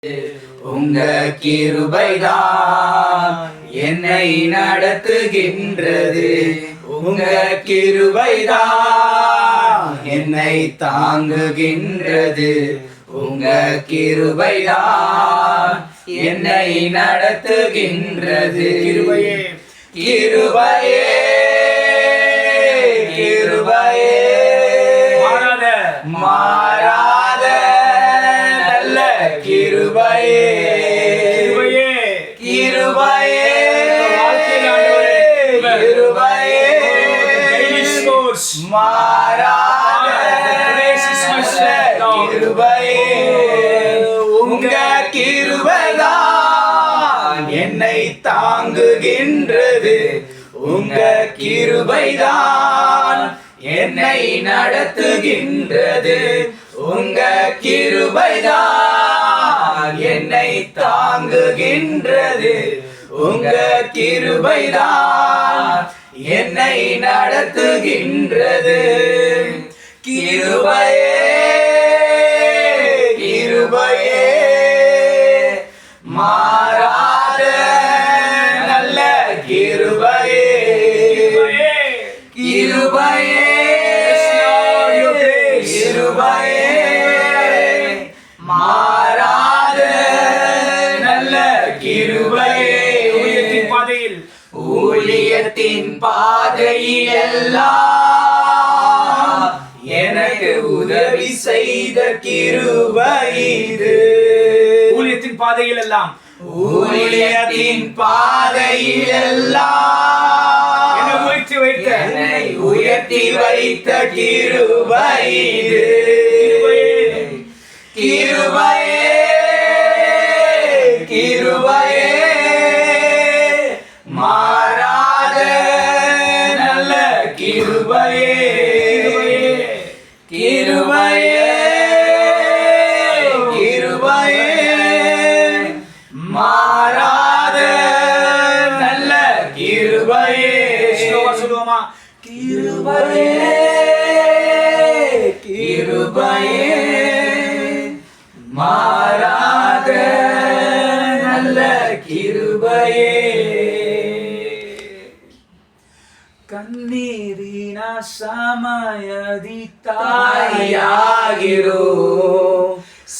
உங்க கிருபைதான் என்னை நடத்துகின்றது. உங்க கிருபைதான் என்னை தாங்குகின்றது. உங்க கிருபைதான் என்னை நடத்துகின்றது. கிருபையே கிருபையே கிருபையே மாறாத நல்ல கிருபையே கிருபையே கிருபையே மாறாத கிருபையே. உங்க கிருபைதான் என்னை தாங்குகின்றது. உங்க கிருபைதான் என்னை நடத்துகின்றது. உங்க கிருபைதான் என்னை தாங்குகின்றது. உங்க கிருபைதான் என்னை நடத்துகின்றது. கிருபையே கிருபையே மாறாத நல்ல கிருபையே கிருபையே கிருபையே மாறாத நல்ல கிருபையே. ஊழியத்தின் பாதையில் எல்லாம் எனக்கு உதவி செய்த கிருபை இது. ஊழியத்தின் பாதையில் எல்லாம் ஊழியத்தின் பாதையில் எல்லாம் என்னை உயர்த்தி வைத்த கிருபை இது. கிருபையே கிருபையே மாறாத நல்ல கிருபையே கிருபையே கிருபையே மாறாத நல்ல கிருபையே. கிருபையே கிருபையே மாறாத நல்ல கிருபையே. ಕಣ್ಣೀರಿನ ಸಮಯದಿ ತಾಯಿಯಾಗಿರು,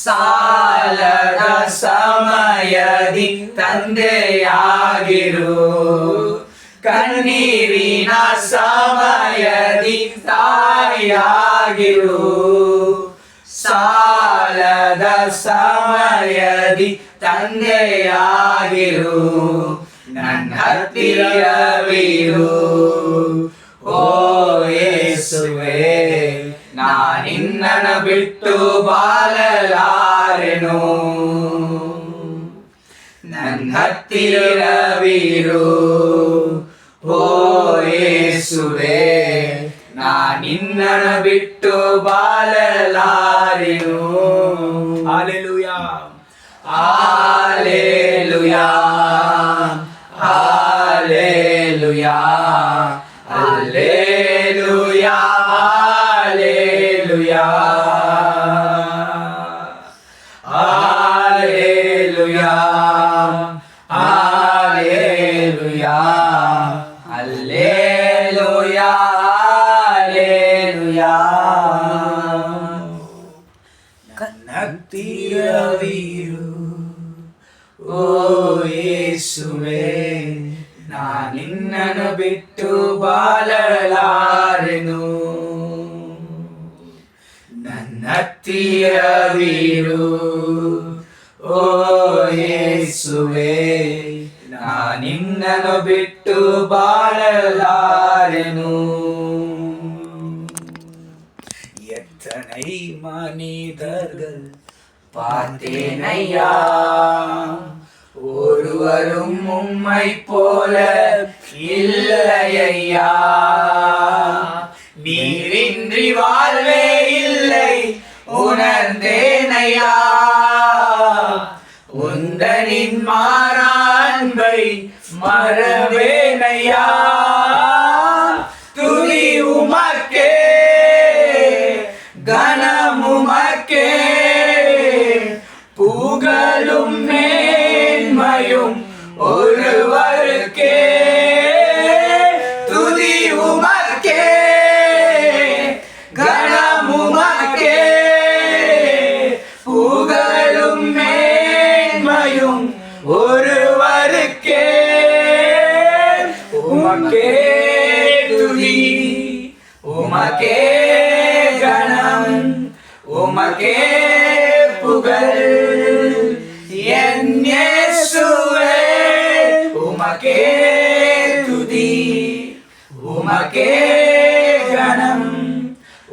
ಸಾಲದ ಸಮಯದಿ ತಂದೆಯಾಗಿರು. ಕಣ್ಣೀರಿನ ಸಮಯದಿ ತಾಯಿಯಾಗಿರು, ಸಾಲದ ಸಮಯದಿ ತಂದೆಯಾಗಿರು. ನನ್ನ ಹತ್ತಿರವಿರು ಓ ಯೇಸುವೆ, ನಾನಿನ್ನನ್ನು ಬಿಟ್ಟು ಬಾಳಲಾರೆನು. ನನ್ನ ಹತ್ತಿರವಿರು ಓ ಯೇಸುವೆ, ನಾನಿನ್ನನ್ನು ಬಿಟ್ಟು ಬಾಳಲಾರೆನು. Hallelujah hallelujah hallelujah hallelujah hallelujah hallelujah hallelujah hallelujah hallelujah. ನನ್ನ ಹತ್ತಿರವಿರು ಓ ಯೇಸುವೆ, ನಾನಿನ್ನನ್ನು ಬಿಟ್ಟು ಬಾಳಲಾರೆನು. ನನ್ನ ಹತ್ತಿರವಿರು ಓ ಯೇಸುವೆ, ನಾನಿನ್ನನ್ನು ಬಿಟ್ಟು ಬಾಳಲಾರೆನು. எத்தனை மனிதர்கள் பார்த்தேனையா, ஒருவரும் உம்மை போல இல்லையா. நீரின்றி வாழ்வே இல்லை உணர்ந்தேனையா. உந்தனின் மாறான்பை மறவேனையா. துதி உமக்கே கனம் உமக்கே புகழு ஒருவருக்கே துதி உமக்கே கணம் உமக்கே புகழும் மேன்மையும் ஒருவருக்கே உமக்கே துதி உமக்கே கணம் உமக்கே புகழ் என் இயேசுவே உமக்கே துதி உமக்கே கணம்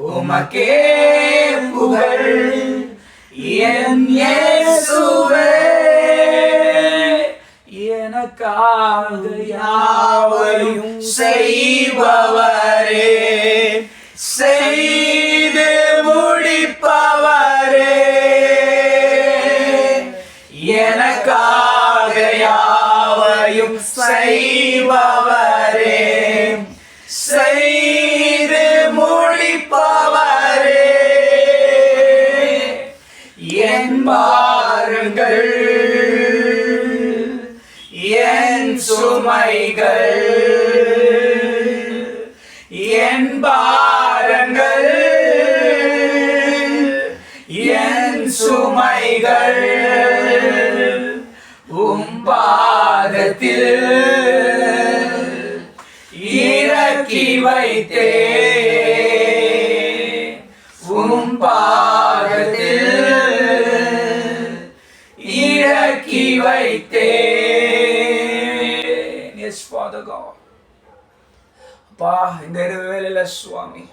உமக்கே புகழ் என் இயேசுவே எனக்காக யாவையும் செய்பவரே செய்து முடிப்பவரே எனக்காக யாவையும் செய்பவரே செய்து முடிப்பவரே என் பாருங்கள் என் சுமைகள் என் பாரங்கள் என் சுமைகள் பாதத்தில் இறக்கி வைத்தே பாதத்தில் இறக்கி வைத்தே. Yes, Father God. அப்பா இந்த இரவு வேளையில சுவாமி